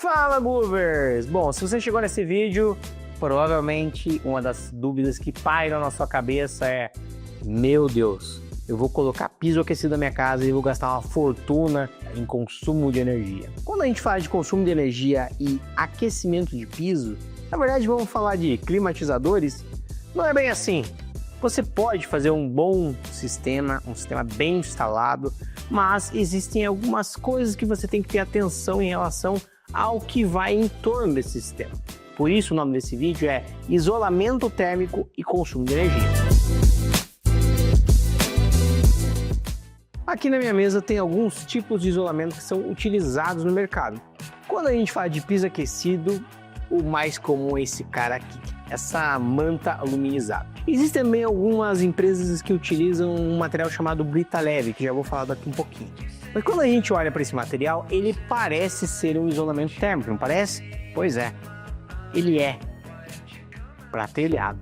Fala, Movers! Bom, se você chegou nesse vídeo, provavelmente uma das dúvidas que pairam na sua cabeça é: meu Deus, eu vou colocar piso aquecido na minha casa e vou gastar uma fortuna em consumo de energia. Quando a gente fala de consumo de energia e aquecimento de piso, na verdade vamos falar de climatizadores, não é bem assim. Você pode fazer um bom sistema, um sistema bem instalado, mas existem algumas coisas que você tem que ter atenção em relação ao que vai em torno desse sistema. Por isso o nome desse vídeo é isolamento térmico e consumo de energia. Aqui na minha mesa tem alguns tipos de isolamento que são utilizados no mercado. Quando a gente fala de piso aquecido, o mais comum é esse cara aqui, essa manta aluminizada. Existem também algumas empresas que utilizam um material chamado Brita Leve, que já vou falar daqui um pouquinho. Mas quando a gente olha para esse material, ele parece ser um isolamento térmico, não parece? Pois é, ele é para telhado.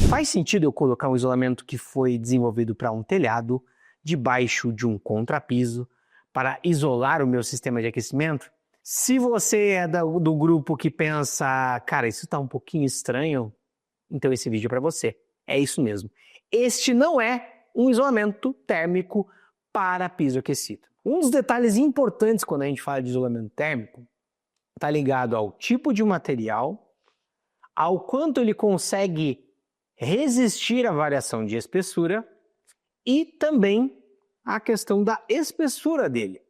Faz sentido eu colocar um isolamento que foi desenvolvido para um telhado debaixo de um contrapiso para isolar o meu sistema de aquecimento? Se você é do grupo que pensa, cara, isso está um pouquinho estranho, então esse vídeo é para você. É isso mesmo. Este não é um isolamento térmico para piso aquecido. Um dos detalhes importantes quando a gente fala de isolamento térmico está ligado ao tipo de material, ao quanto ele consegue resistir à variação de espessura e também a questão da espessura dele.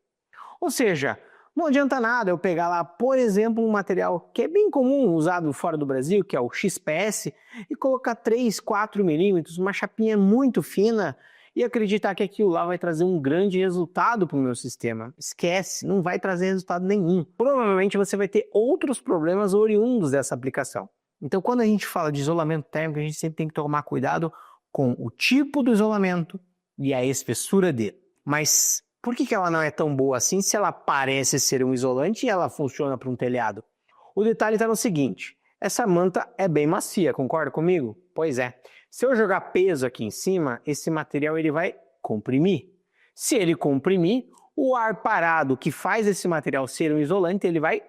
Ou seja, não adianta nada eu pegar lá, por exemplo, um material que é bem comum usado fora do Brasil, que é o XPS, e colocar 3, 4 milímetros, uma chapinha muito fina, e acreditar que aquilo lá vai trazer um grande resultado para o meu sistema. Esquece, não vai trazer resultado nenhum. Provavelmente você vai ter outros problemas oriundos dessa aplicação. Então, quando a gente fala de isolamento térmico, a gente sempre tem que tomar cuidado com o tipo do isolamento e a espessura dele. Mas por que ela não é tão boa assim se ela parece ser um isolante e ela funciona para um telhado? O detalhe está no seguinte: essa manta é bem macia, concorda comigo? Pois é. Se eu jogar peso aqui em cima, esse material ele vai comprimir. Se ele comprimir, o ar parado que faz esse material ser um isolante, ele vai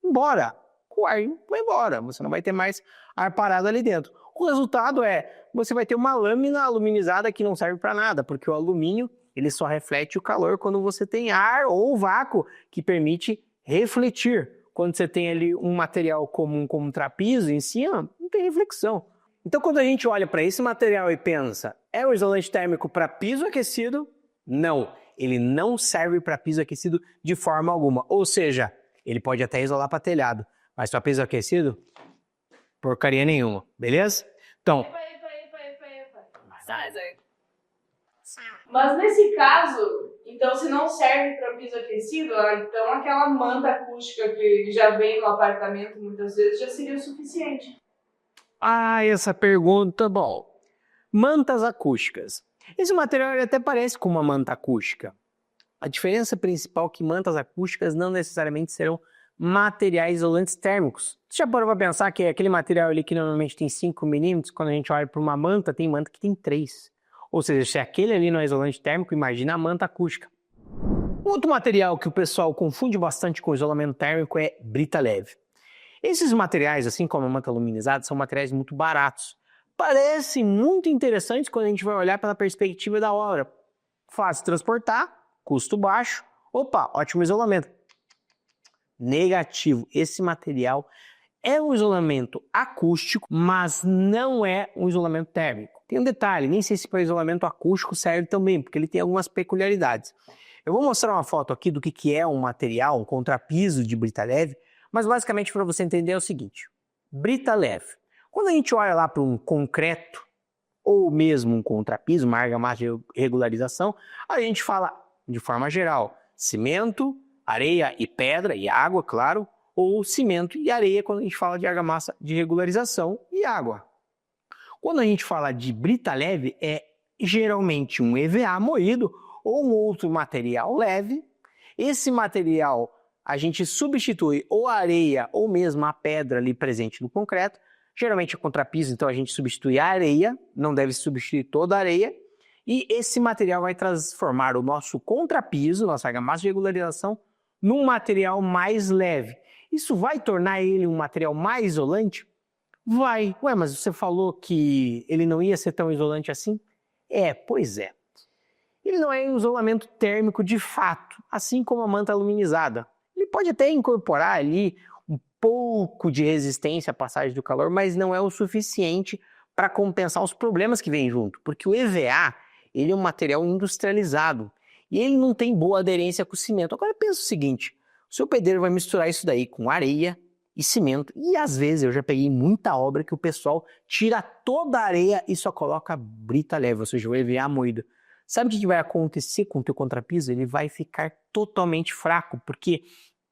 embora. O ar vai embora, você não vai ter mais ar parado ali dentro. O resultado é, você vai ter uma lâmina aluminizada que não serve para nada, porque o alumínio ele só reflete o calor quando você tem ar ou vácuo que permite refletir. Quando você tem ali um material comum como um trapiso em cima, não tem reflexão. Então quando a gente olha para esse material e pensa, é um isolante térmico para piso aquecido? Não, ele não serve para piso aquecido de forma alguma. Ou seja, ele pode até isolar para telhado, mas para piso aquecido, porcaria nenhuma, beleza? Então... Mas nesse caso, então se não serve para piso aquecido, então aquela manta acústica que já vem no apartamento muitas vezes já seria o suficiente. Ah, essa pergunta, bom. Mantas acústicas. Esse material ele até parece com uma manta acústica. A diferença principal é que mantas acústicas não necessariamente serão materiais isolantes térmicos. Você já parou para pensar que aquele material ali que normalmente tem 5 milímetros, quando a gente olha para uma manta, tem manta que tem 3. Ou seja, se aquele ali não é isolante térmico, imagina a manta acústica. Outro material que o pessoal confunde bastante com isolamento térmico é brita leve. Esses materiais, assim como a manta aluminizada, são materiais muito baratos. Parecem muito interessantes quando a gente vai olhar pela perspectiva da obra. Fácil de transportar, custo baixo, opa, ótimo isolamento. Negativo, esse material é um isolamento acústico, mas não é um isolamento térmico. Tem um detalhe, nem sei se para isolamento acústico serve também, porque ele tem algumas peculiaridades. Eu vou mostrar uma foto aqui do que é um material, um contrapiso de brita leve, mas basicamente para você entender é o seguinte: brita leve. Quando a gente olha lá para um concreto, ou mesmo um contrapiso, uma argamassa de regularização, a gente fala, de forma geral, cimento, areia e pedra, e água, claro, ou cimento e areia quando a gente fala de argamassa de regularização e água. Quando a gente fala de brita leve, é geralmente um EVA moído ou um outro material leve. Esse material a gente substitui ou a areia ou mesmo a pedra ali presente no concreto. Geralmente é contrapiso, então a gente substitui a areia, não deve substituir toda a areia. E esse material vai transformar o nosso contrapiso, nossa argamassa de regularização, num material mais leve. Isso vai tornar ele um material mais isolante? Vai. Ué, mas você falou que ele não ia ser tão isolante assim? Pois é. Ele não é um isolamento térmico de fato, assim como a manta aluminizada. Ele pode até incorporar ali um pouco de resistência à passagem do calor, mas não é o suficiente para compensar os problemas que vêm junto, porque o EVA ele é um material industrializado e ele não tem boa aderência com o cimento. Agora pensa o seguinte, o seu pedreiro vai misturar isso daí com areia e cimento, e às vezes eu já peguei muita obra que o pessoal tira toda a areia e só coloca brita leve, ou seja, o EVA moído. Sabe o que vai acontecer com o teu contrapiso? Ele vai ficar totalmente fraco, porque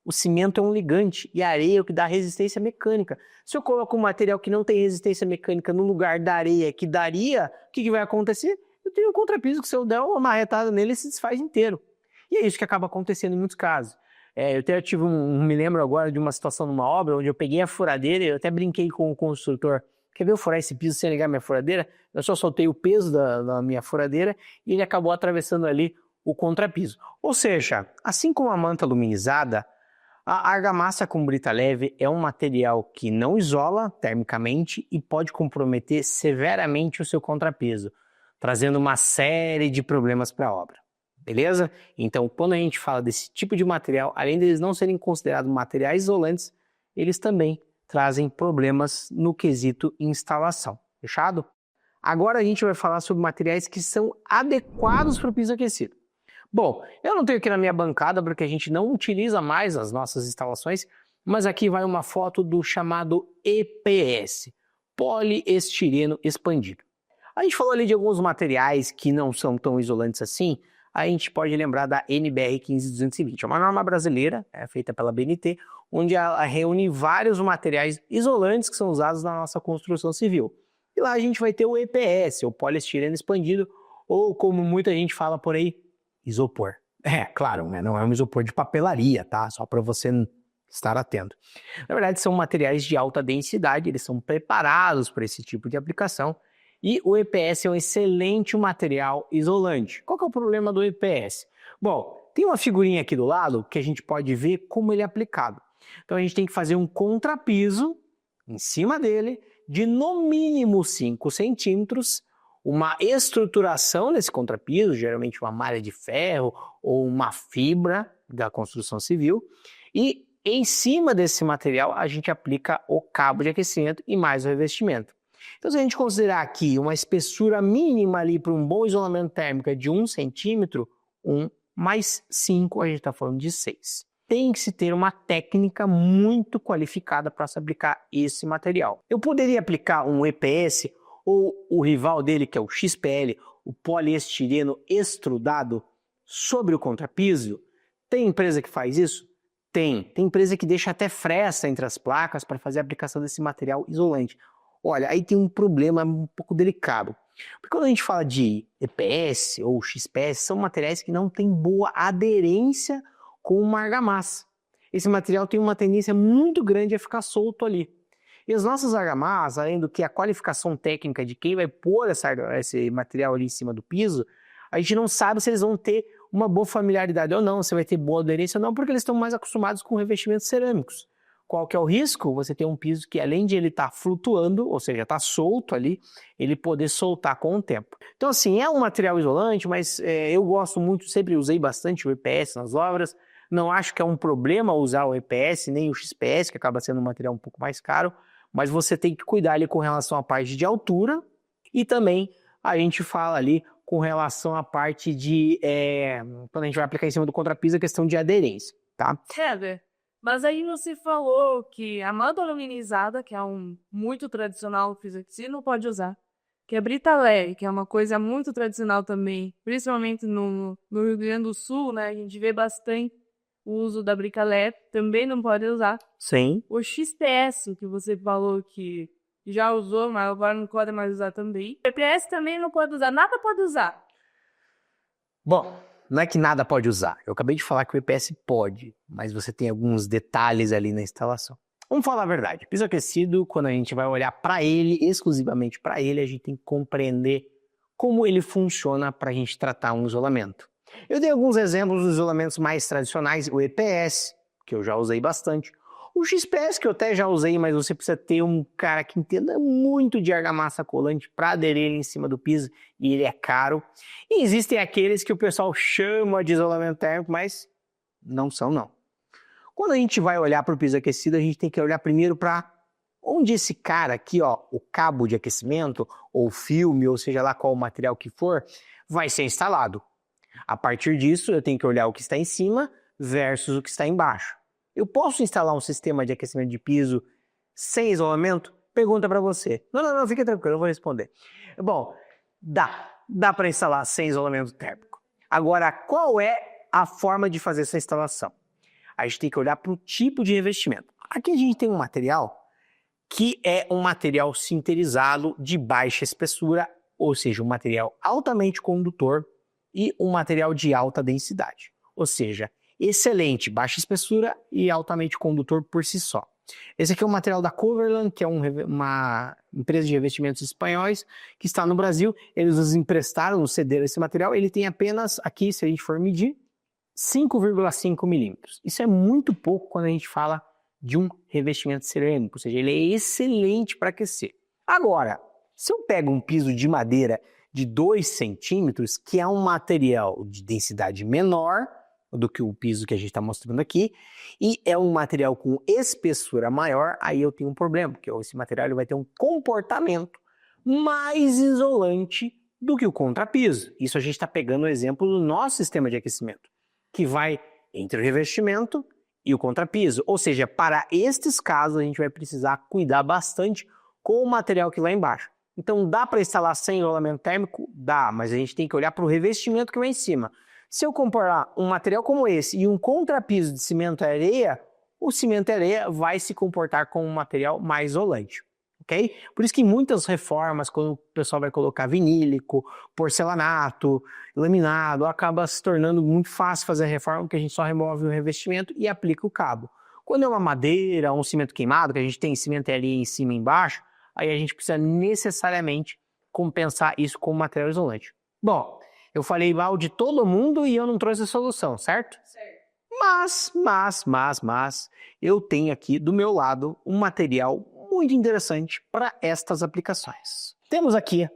o cimento é um ligante e a areia é o que dá resistência mecânica. Se eu coloco um material que não tem resistência mecânica no lugar da areia que daria, o que vai acontecer? Eu tenho um contrapiso que se eu der uma marretada nele, ele se desfaz inteiro. E é isso que acaba acontecendo em muitos casos. Eu até tive me lembro agora de uma situação numa obra onde eu peguei a furadeira e eu até brinquei com o construtor. Quer ver eu furar esse piso sem ligar minha furadeira? Eu só soltei o peso da minha furadeira e ele acabou atravessando ali o contrapiso. Ou seja, assim como a manta aluminizada, a argamassa com brita leve é um material que não isola termicamente e pode comprometer severamente o seu contrapeso, trazendo uma série de problemas para a obra. Beleza? Então, quando a gente fala desse tipo de material, além deles não serem considerados materiais isolantes, eles também trazem problemas no quesito instalação. Fechado? Agora a gente vai falar sobre materiais que são adequados para o piso aquecido. Bom, eu não tenho aqui na minha bancada porque a gente não utiliza mais nas nossas instalações, mas aqui vai uma foto do chamado EPS, poliestireno expandido. A gente falou ali de alguns materiais que não são tão isolantes assim. A gente pode lembrar da NBR 15220, é uma norma brasileira, feita pela BNT, onde ela reúne vários materiais isolantes que são usados na nossa construção civil. E lá a gente vai ter o EPS, o poliestireno expandido, ou como muita gente fala por aí, isopor. Claro, né? Não é um isopor de papelaria, tá? Só para você estar atento. Na verdade, são materiais de alta densidade, eles são preparados para esse tipo de aplicação. E o EPS é um excelente material isolante. Qual que é o problema do EPS? Bom, tem uma figurinha aqui do lado que a gente pode ver como ele é aplicado. Então a gente tem que fazer um contrapiso em cima dele de no mínimo 5 centímetros, uma estruturação nesse contrapiso, geralmente uma malha de ferro ou uma fibra da construção civil, e em cima desse material a gente aplica o cabo de aquecimento e mais o revestimento. Então, se a gente considerar aqui uma espessura mínima ali para um bom isolamento térmico de 1 centímetro, 1 mais 5, a gente está falando de 6. Tem que se ter uma técnica muito qualificada para se aplicar esse material. Eu poderia aplicar um EPS ou o rival dele, que é o XPL, o poliestireno extrudado, sobre o contrapiso? Tem empresa que faz isso? Tem. Tem empresa que deixa até fresta entre as placas para fazer a aplicação desse material isolante. Olha, aí tem um problema um pouco delicado. Porque quando a gente fala de EPS ou XPS, são materiais que não têm boa aderência com uma argamassa. Esse material tem uma tendência muito grande a ficar solto ali. E as nossas argamassas, além do que a qualificação técnica de quem vai pôr esse material ali em cima do piso, a gente não sabe se eles vão ter uma boa familiaridade ou não, se vai ter boa aderência ou não, porque eles estão mais acostumados com revestimentos cerâmicos. Qual que é o risco? Você tem um piso que, além de ele estar flutuando, ou seja, está solto ali, ele poder soltar com o tempo. Então, assim, é um material isolante, mas eu gosto muito, sempre usei bastante o EPS nas obras. Não acho que é um problema usar o EPS, nem o XPS, que acaba sendo um material um pouco mais caro, mas você tem que cuidar ali com relação à parte de altura e também a gente fala ali com relação à parte de, quando a gente vai aplicar em cima do contrapiso, a questão de aderência, tá? Heather, mas aí você falou que a manta aluminizada, que é um muito tradicional no piso aquecido, não pode usar. Que a brita leve, que é uma coisa muito tradicional também, principalmente no Rio Grande do Sul, né? A gente vê bastante o uso da brita leve, também não pode usar. Sim. O XPS, que você falou que já usou, mas agora não pode mais usar também. O EPS também não pode usar, nada pode usar. Bom, não é que nada pode usar. Eu acabei de falar que o EPS pode, mas você tem alguns detalhes ali na instalação. Vamos falar a verdade. Piso aquecido, quando a gente vai olhar para ele, exclusivamente para ele, a gente tem que compreender como ele funciona para a gente tratar um isolamento. Eu dei alguns exemplos dos isolamentos mais tradicionais, o EPS, que eu já usei bastante, o XPS, que eu até já usei, mas você precisa ter um cara que entenda muito de argamassa colante para aderir ele em cima do piso, e ele é caro. E existem aqueles que o pessoal chama de isolamento térmico, mas não são não. Quando a gente vai olhar para o piso aquecido, a gente tem que olhar primeiro para onde esse cara aqui, ó, o cabo de aquecimento, ou filme, ou seja lá qual o material que for, vai ser instalado. A partir disso, eu tenho que olhar o que está em cima versus o que está embaixo. Eu posso instalar um sistema de aquecimento de piso sem isolamento? Pergunta para você. Não, fica tranquilo, eu vou responder. Bom, dá para instalar sem isolamento térmico. Agora, qual é a forma de fazer essa instalação? A gente tem que olhar para o tipo de revestimento. Aqui a gente tem um material que é um material sinterizado de baixa espessura, ou seja, um material altamente condutor e um material de alta densidade. Ou seja, excelente, baixa espessura e altamente condutor por si só. Esse aqui é o material da Coverland, que é uma empresa de revestimentos espanhóis que está no Brasil. Eles nos emprestaram, nos cederam esse material. Ele tem apenas, aqui, se a gente for medir, 5,5 milímetros. Isso é muito pouco quando a gente fala de um revestimento cerâmico, ou seja, ele é excelente para aquecer. Agora, se eu pego um piso de madeira de 2 centímetros, que é um material de densidade menor do que o piso que a gente está mostrando aqui, e é um material com espessura maior, aí eu tenho um problema, porque esse material ele vai ter um comportamento mais isolante do que o contrapiso. Isso a gente está pegando o exemplo do nosso sistema de aquecimento, que vai entre o revestimento e o contrapiso. Ou seja, para estes casos a gente vai precisar cuidar bastante com o material que lá embaixo. Então dá para instalar sem isolamento térmico? Dá, mas a gente tem que olhar para o revestimento que vai em cima. Se eu comparar um material como esse e um contrapiso de cimento e areia, o cimento e areia vai se comportar como um material mais isolante, ok? Por isso que em muitas reformas, quando o pessoal vai colocar vinílico, porcelanato, laminado, acaba se tornando muito fácil fazer a reforma, porque a gente só remove o revestimento e aplica o cabo. Quando é uma madeira, um cimento queimado, que a gente tem cimento e areia em cima e embaixo, aí a gente precisa necessariamente compensar isso com material isolante. Bom, eu falei mal de todo mundo e eu não trouxe a solução, certo? Certo. Mas, eu tenho aqui do meu lado um material muito interessante para estas aplicações. Temos aqui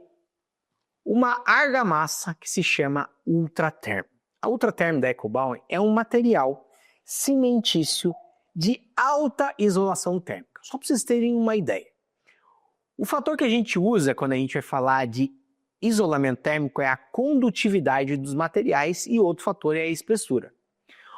uma argamassa que se chama Ultraterm. A Ultraterm da Ecobaum é um material cimentício de alta isolação térmica. Só para vocês terem uma ideia. O fator que a gente usa quando a gente vai falar de isolamento térmico é a condutividade dos materiais e outro fator é a espessura.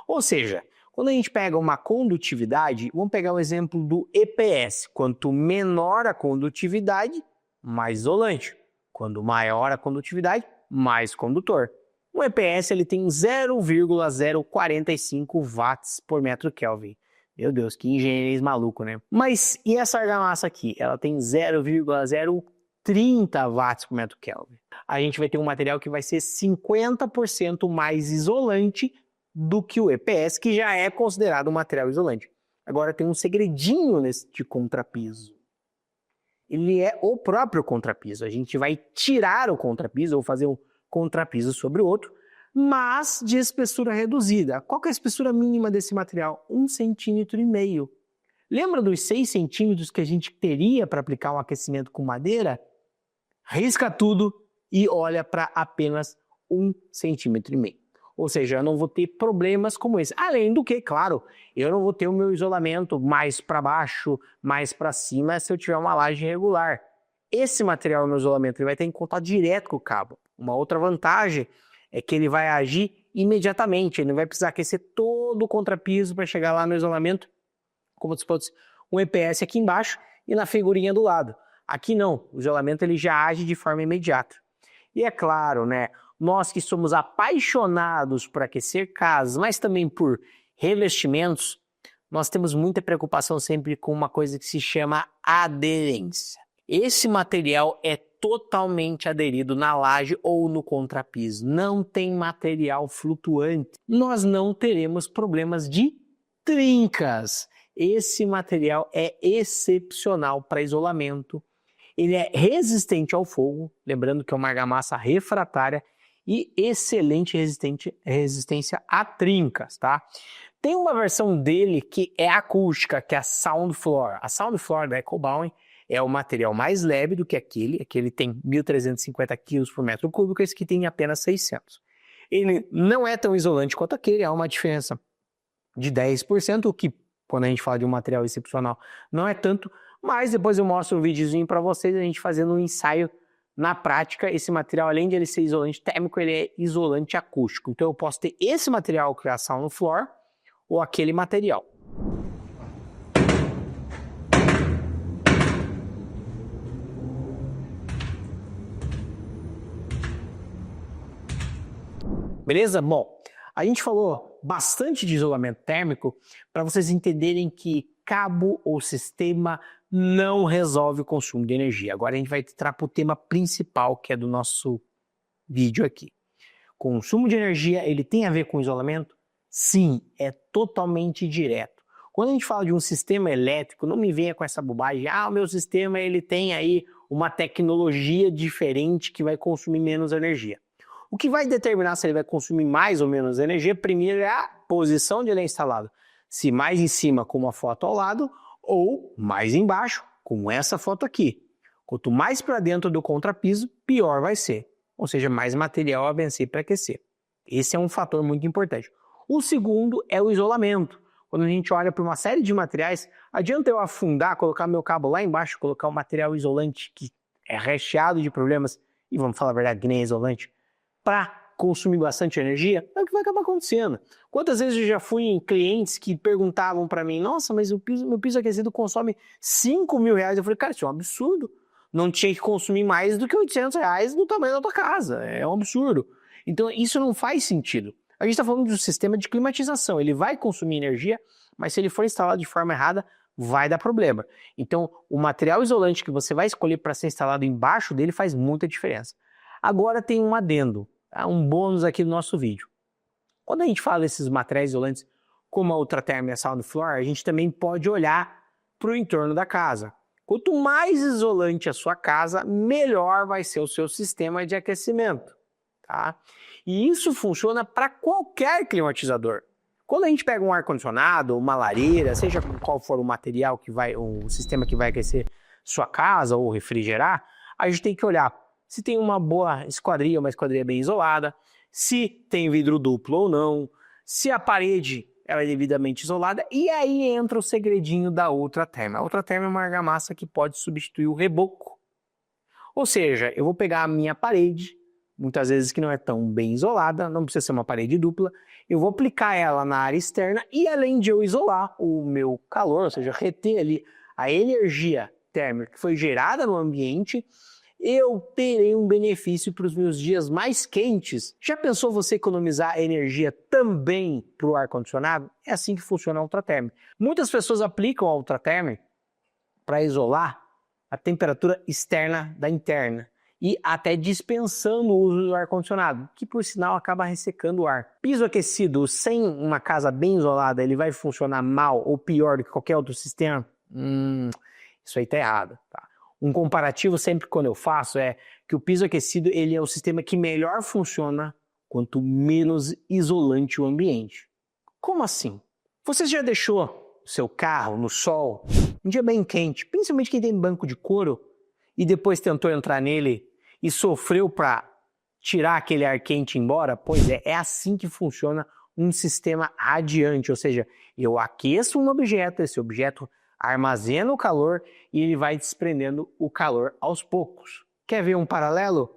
Ou seja, quando a gente pega uma condutividade, vamos pegar o exemplo do EPS. Quanto menor a condutividade, mais isolante. Quanto maior a condutividade, mais condutor. O EPS ele tem 0,045 watts por metro Kelvin. Meu Deus, que engenharia maluco, né? Mas e essa argamassa aqui? Ela tem 0,030 watts por metro Kelvin. A gente vai ter um material que vai ser 50% mais isolante do que o EPS, que já é considerado um material isolante. Agora tem um segredinho neste contrapiso. Ele é o próprio contrapiso. A gente vai tirar o contrapiso ou fazer um contrapiso sobre o outro, mas de espessura reduzida. Qual que é a espessura mínima desse material? 1,5 centímetro. Lembra dos 6 centímetros que a gente teria para aplicar um aquecimento com madeira? Risca tudo e olha para apenas 1,5 centímetro. Ou seja, eu não vou ter problemas como esse. Além do que, claro, eu não vou ter o meu isolamento mais para baixo, mais para cima se eu tiver uma laje regular. Esse material no isolamento ele vai ter em contato direto com o cabo. Uma outra vantagem é que ele vai agir imediatamente, ele não vai precisar aquecer todo o contrapiso para chegar lá no isolamento, como se fosse um EPS aqui embaixo e na figurinha do lado. Aqui não, o isolamento ele já age de forma imediata. E é claro, né, nós que somos apaixonados por aquecer casas, mas também por revestimentos, nós temos muita preocupação sempre com uma coisa que se chama aderência. Esse material é totalmente aderido na laje ou no contrapiso. Não tem material flutuante. Nós não teremos problemas de trincas. Esse material é excepcional para isolamento. ele é resistente ao fogo, lembrando que é uma argamassa refratária e excelente resistência a trincas, tá? Tem uma versão dele que é acústica, que é a Soundfloor. A Soundfloor da Ecobaum é o material mais leve do que aquele tem 1.350 kg por metro cúbico, esse que tem apenas 600. Ele não é tão isolante quanto aquele, há uma diferença de 10%, o que, quando a gente fala de um material excepcional, não é tanto, mas depois eu mostro um videozinho para vocês, a gente fazendo um ensaio na prática. Esse material, além de ele ser isolante térmico, ele é isolante acústico. Então eu posso ter esse material que é a Soundfloor ou aquele material. Beleza? Bom, a gente falou bastante de isolamento térmico para vocês entenderem que cabo ou sistema não resolve o consumo de energia. Agora a gente vai entrar para o tema principal, que é do nosso vídeo aqui. Consumo de energia, ele tem a ver com isolamento? Sim, é totalmente direto. Quando a gente fala de um sistema elétrico, não me venha com essa bobagem, o meu sistema ele tem aí uma tecnologia diferente que vai consumir menos energia. O que vai determinar se ele vai consumir mais ou menos energia, primeiro é a posição onde ele é instalado. Se mais em cima, como a foto ao lado, ou mais embaixo, como essa foto aqui. Quanto mais para dentro do contrapiso, pior vai ser. Ou seja, mais material a vencer para aquecer. Esse é um fator muito importante. O segundo é o isolamento. Quando a gente olha para uma série de materiais, adianta eu afundar, colocar meu cabo lá embaixo, colocar um material isolante que é recheado de problemas, e vamos falar a verdade, que nem é isolante, para consumir bastante energia, é o que vai acabar acontecendo. Quantas vezes eu já fui em clientes que perguntavam para mim, nossa, mas meu piso aquecido consome 5 mil reais. Eu falei, cara, isso é um absurdo. Não tinha que consumir mais do que 800 reais no tamanho da tua casa. É um absurdo. Então isso não faz sentido. A gente está falando de um sistema de climatização. Ele vai consumir energia, mas se ele for instalado de forma errada, vai dar problema. Então o material isolante que você vai escolher para ser instalado embaixo dele faz muita diferença. Agora tem um adendo, um bônus aqui no nosso vídeo. Quando a gente fala desses materiais isolantes, como a Ultraterm e a Soundfloor, a gente também pode olhar para o entorno da casa. Quanto mais isolante a sua casa, melhor vai ser o seu sistema de aquecimento, tá? E isso funciona para qualquer climatizador. Quando a gente pega um ar-condicionado, uma lareira, seja qual for o material o sistema que vai aquecer sua casa ou refrigerar, a gente tem que olhar se tem uma boa esquadria, uma esquadria bem isolada, se tem vidro duplo ou não, se a parede ela é devidamente isolada, e aí entra o segredinho da Ultraterm. A Ultraterm é uma argamassa que pode substituir o reboco. Ou seja, eu vou pegar a minha parede, muitas vezes que não é tão bem isolada, não precisa ser uma parede dupla, eu vou aplicar ela na área externa e além de eu isolar o meu calor, ou seja, reter ali a energia térmica que foi gerada no ambiente, eu terei um benefício para os meus dias mais quentes. Já pensou você economizar energia também para o ar-condicionado? É assim que funciona a Ultraterm. Muitas pessoas aplicam a Ultraterm para isolar a temperatura externa da interna e até dispensando o uso do ar-condicionado, que por sinal acaba ressecando o ar. Piso aquecido sem uma casa bem isolada, ele vai funcionar mal ou pior do que qualquer outro sistema? Isso aí está errado, tá? Um comparativo sempre quando eu faço é que o piso aquecido ele é o sistema que melhor funciona quanto menos isolante o ambiente. Como assim? Você já deixou o seu carro no sol, um dia bem quente, principalmente quem tem banco de couro, e depois tentou entrar nele e sofreu para tirar aquele ar quente embora? Pois é assim que funciona um sistema radiante, ou seja, eu aqueço um objeto, esse objeto armazena o calor e ele vai desprendendo o calor aos poucos. Quer ver um paralelo?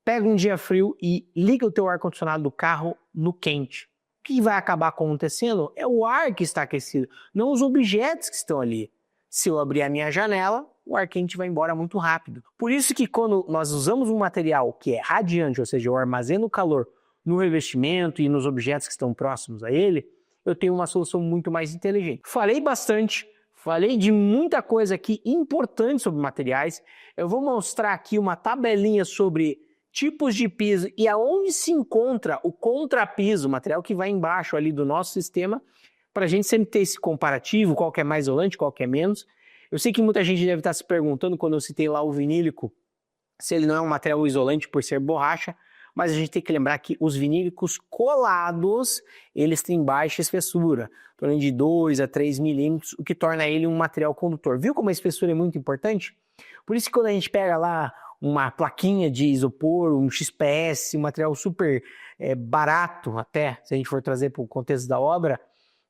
Pega um dia frio e liga o teu ar-condicionado do carro no quente. O que vai acabar acontecendo é o ar que está aquecido, não os objetos que estão ali. Se eu abrir a minha janela, o ar quente vai embora muito rápido. Por isso que quando nós usamos um material que é radiante, ou seja, eu armazeno o calor no revestimento e nos objetos que estão próximos a ele, eu tenho uma solução muito mais inteligente. Falei bastante. Falei de muita coisa aqui importante sobre materiais. Eu vou mostrar aqui uma tabelinha sobre tipos de piso e aonde se encontra o contrapiso, o material que vai embaixo ali do nosso sistema, para a gente sempre ter esse comparativo, qual que é mais isolante, qual que é menos. Eu sei que muita gente deve estar se perguntando, quando eu citei lá o vinílico, se ele não é um material isolante por ser borracha, mas a gente tem que lembrar que os vinílicos colados, eles têm baixa espessura, em torno de 2 a 3 milímetros, o que torna ele um material condutor. Viu como a espessura é muito importante? Por isso que quando a gente pega lá uma plaquinha de isopor, um XPS, um material super barato até, se a gente for trazer para o contexto da obra,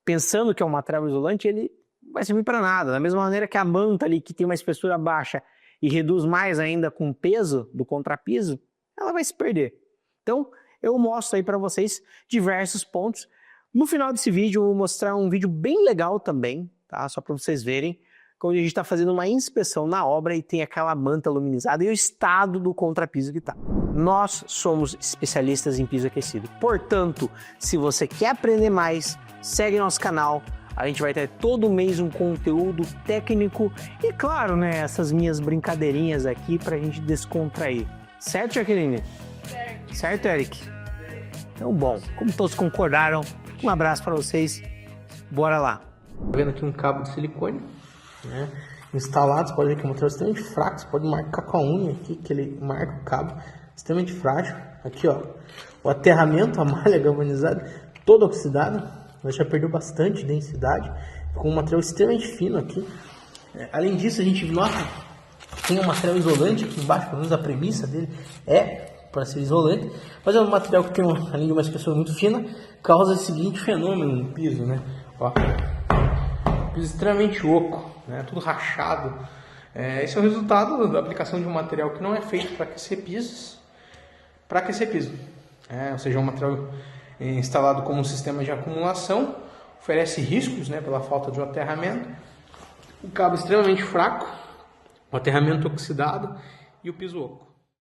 pensando que é um material isolante, ele não vai servir para nada. Da mesma maneira que a manta ali, que tem uma espessura baixa e reduz mais ainda com o peso do contrapiso, ela vai se perder. Então, eu mostro aí para vocês diversos pontos. No final desse vídeo, eu vou mostrar um vídeo bem legal também, tá? Só para vocês verem, quando a gente está fazendo uma inspeção na obra e tem aquela manta aluminizada e o estado do contrapiso que está. Nós somos especialistas em piso aquecido. Portanto, se você quer aprender mais, segue nosso canal. A gente vai ter todo mês um conteúdo técnico e, claro, né, essas minhas brincadeirinhas aqui para a gente descontrair. Certo, Jaqueline? Certo, Eric? Então, bom, como todos concordaram, um abraço para vocês. Bora lá. Tá vendo aqui um cabo de silicone, né, instalado. Você pode ver que é um material extremamente fraco. Você pode marcar com a unha aqui, que ele marca o cabo. Extremamente frágil. Aqui, ó, o aterramento, a malha galvanizada, toda oxidada. Ela já perdeu bastante densidade. Ficou um material extremamente fino aqui. Além disso, a gente nota que tem um material isolante aqui embaixo. Pelo menos a premissa dele é para ser isolante, mas é um material que tem, além de uma espessura muito fina, causa o seguinte fenômeno no piso, né? Ó, piso extremamente oco, né? Tudo rachado. Esse é o resultado da aplicação de um material que não é feito para aquecer pisos, ou seja, um material instalado como um sistema de acumulação, oferece riscos, né, pela falta de um aterramento, o cabo extremamente fraco, o aterramento oxidado e o piso oco.